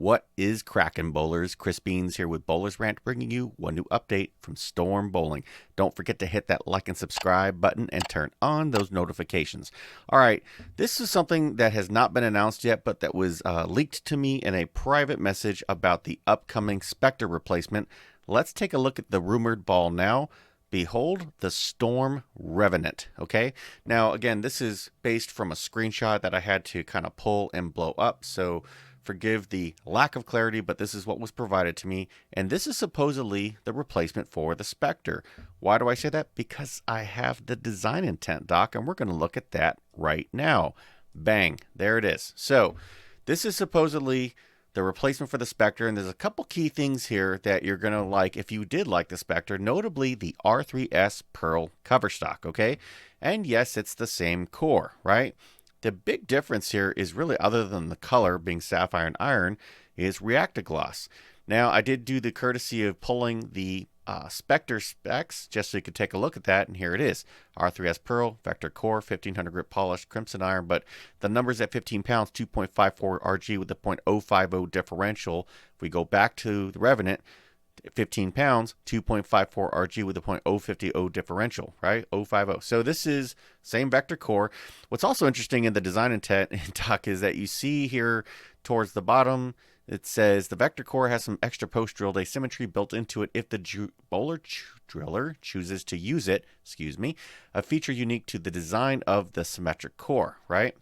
What is crackin' bowlers? Chris Beans here with Bowlers Rant, bringing you one new update from Storm Bowling. Don't forget to hit that like and subscribe button and turn on those notifications. All right, this is something that has not been announced yet, but that was leaked to me in a private message about the upcoming Spectre replacement. Let's take a look at the rumored ball now. Behold the STORM REVENANT. Okay, now again, this is based from a screenshot that I had to kind of pull and blow up, so forgive the lack of clarity, but this is what was provided to me, and this is supposedly the replacement for the Spectre. Why do I say that? Because I have the design intent doc, and we're going to look at that right now. Bang, there it is. So this is supposedly the replacement for the Spectre, and there's a couple key things here that you're going to like if you did like the Spectre, notably the R3S Pearl cover stock, okay? And yes, it's the same core, right? The big difference here is really, other than the color being sapphire and iron, is Reactagloss. Now, I did do the courtesy of pulling the Spectre specs just so you could take a look at that, and here it is. R3S Pearl, Vector Core, 1500 grit polished, crimson iron, but the numbers at 15 pounds, 2.54 RG with a .050 differential. If we go back to the Revenant, 15 pounds, 2.54 RG with a .050 differential, right? 050. So this is same vector core. What's also interesting in the design intent doc is that you see here towards the bottom, it says the vector core has some extra post-drilled asymmetry built into it if the bowler driller chooses to use it, a feature unique to the design of the symmetric core, right?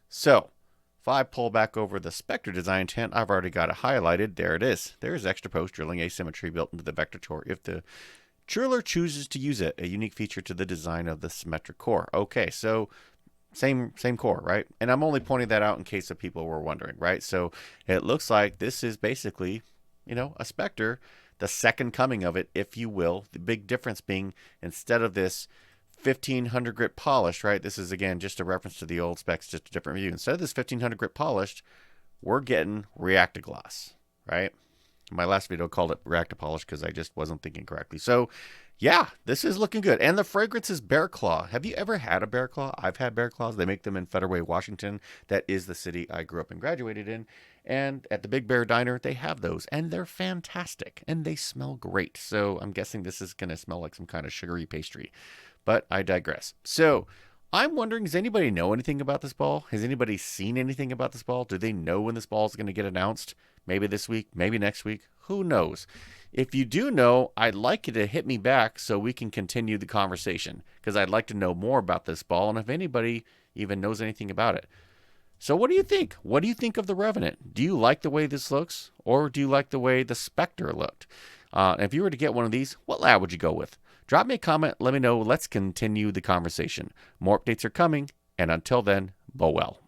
So if I pull back over the Spectre design intent, I've already got it highlighted. There it is. There's extra post-drilling asymmetry built into the vector core if the driller chooses to use it, a unique feature to the design of the symmetric core. Okay, so same core, right? And I'm only pointing that out in case of people were wondering, right? So it looks like this is basically, a Spectre, the second coming of it, if you will. The big difference being, instead of this 1500 grit polished, right? This is again just a reference to the old specs, just a different view. Instead of this 1500 grit polished, we're getting Reactagloss, right? My last video called it Reactapolish because I just wasn't thinking correctly. So yeah, this is looking good. And the fragrance is Bear Claw. Have you ever had a Bear Claw? I've had Bear Claws. They make them in Federway, Washington. That is the city I grew up and graduated in. And at the Big Bear Diner, they have those. And they're fantastic. And they smell great. So I'm guessing this is going to smell like some kind of sugary pastry. But I digress. So I'm wondering, does anybody know anything about this ball? Has anybody seen anything about this ball? Do they know when this ball is going to get announced? Maybe this week, maybe next week. Who knows? If you do know, I'd like you to hit me back so we can continue the conversation, because I'd like to know more about this ball and if anybody even knows anything about it. So what do you think? What do you think of the Revenant? Do you like the way this looks, or do you like the way the Spectre looked? If you were to get one of these, what lab would you go with? Drop me a comment. Let me know. Let's continue the conversation. More updates are coming. And until then, bow well.